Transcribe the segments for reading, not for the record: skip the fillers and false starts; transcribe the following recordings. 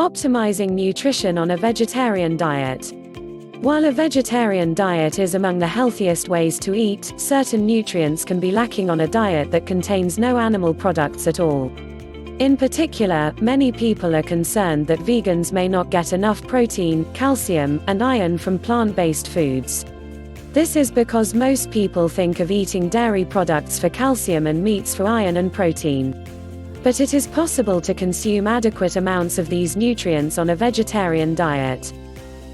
Optimizing nutrition on a vegetarian diet. While a vegetarian diet is among the healthiest ways to eat, certain nutrients can be lacking on a diet that contains no animal products at all. In particular, many people are concerned that vegans may not get enough protein, calcium, and iron from plant-based foods. This is because most people think of eating dairy products for calcium and meats for iron and protein. But it is possible to consume adequate amounts of these nutrients on a vegetarian diet.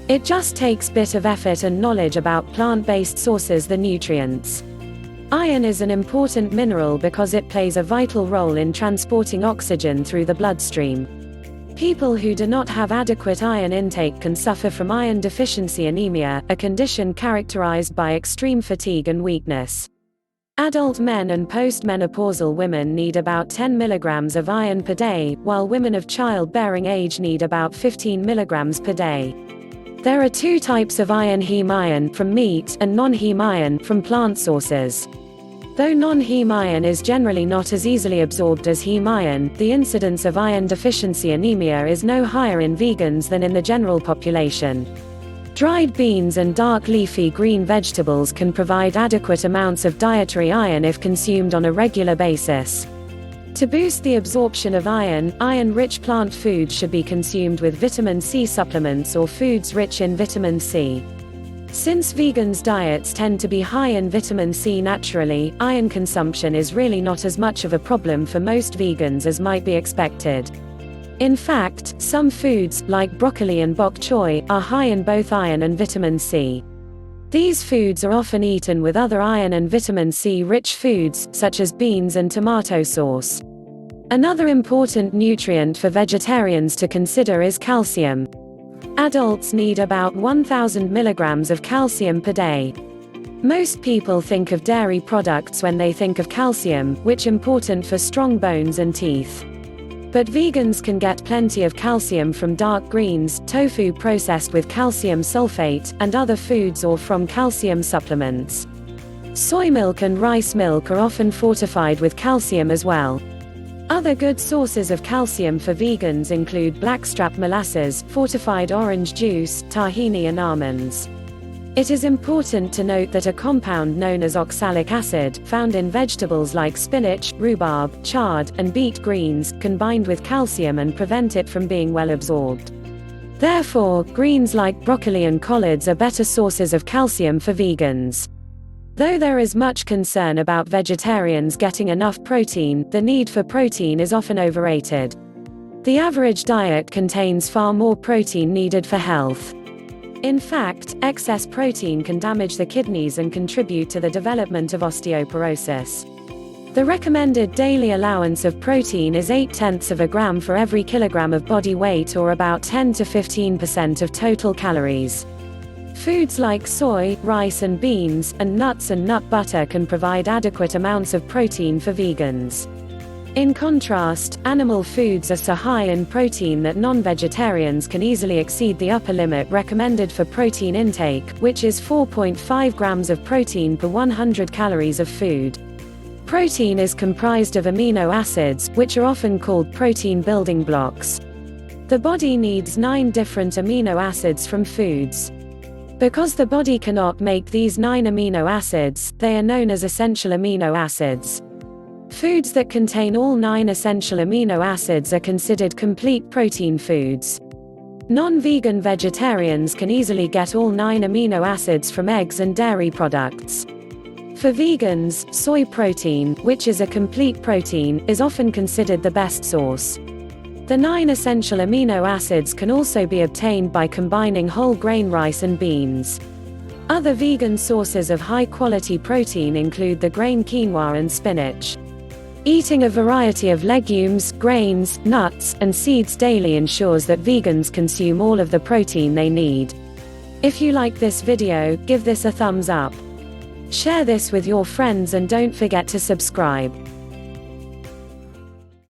It just takes a bit of effort and knowledge about plant-based sources the nutrients. Iron is an important mineral because it plays a vital role in transporting oxygen through the bloodstream. People who do not have adequate iron intake can suffer from iron deficiency anemia, a condition characterized by extreme fatigue and weakness. Adult men and postmenopausal women need about 10 mg of iron per day, while women of childbearing age need about 15 mg per day. There are two types of iron: heme iron from meat and non-heme iron from plant sources. Though non-heme iron is generally not as easily absorbed as heme iron, the incidence of iron deficiency anemia is no higher in vegans than in the general population. Dried beans and dark leafy green vegetables can provide adequate amounts of dietary iron if consumed on a regular basis. To boost the absorption of iron, iron-rich plant foods should be consumed with vitamin C supplements or foods rich in vitamin C. Since vegans' diets tend to be high in vitamin C naturally, iron consumption is really not as much of a problem for most vegans as might be expected. In fact, some foods, like broccoli and bok choy, are high in both iron and vitamin C. These foods are often eaten with other iron and vitamin C-rich foods, such as beans and tomato sauce. Another important nutrient for vegetarians to consider is calcium. Adults need about 1,000 mg of calcium per day. Most people think of dairy products when they think of calcium, which is important for strong bones and teeth. But vegans can get plenty of calcium from dark greens, tofu processed with calcium sulfate, and other foods, or from calcium supplements. Soy milk and rice milk are often fortified with calcium as well. Other good sources of calcium for vegans include blackstrap molasses, fortified orange juice, tahini, and almonds. It is important to note that a compound known as oxalic acid, found in vegetables like spinach, rhubarb, chard, and beet greens, can bind with calcium and prevent it from being well absorbed. Therefore, greens like broccoli and collards are better sources of calcium for vegans. Though there is much concern about vegetarians getting enough protein, the need for protein is often overrated. The average diet contains far more protein needed for health. In fact, excess protein can damage the kidneys and contribute to the development of osteoporosis. The recommended daily allowance of protein is 0.8 grams for every kilogram of body weight, or about 10 to 15% of total calories. Foods like soy, rice and beans, and nuts and nut butter can provide adequate amounts of protein for vegans. In contrast, animal foods are so high in protein that non-vegetarians can easily exceed the upper limit recommended for protein intake, which is 4.5 grams of protein per 100 calories of food. Protein is comprised of amino acids, which are often called protein building blocks. The body needs 9 different amino acids from foods. Because the body cannot make these 9 amino acids, they are known as essential amino acids. Foods that contain all 9 essential amino acids are considered complete protein foods. Non-vegan vegetarians can easily get all 9 amino acids from eggs and dairy products. For vegans, soy protein, which is a complete protein, is often considered the best source. The 9 essential amino acids can also be obtained by combining whole grain rice and beans. Other vegan sources of high-quality protein include the grain quinoa and spinach. Eating a variety of legumes, grains, nuts, and seeds daily ensures that vegans consume all of the protein they need. If you like this video, give this a thumbs up. Share this with your friends and don't forget to subscribe.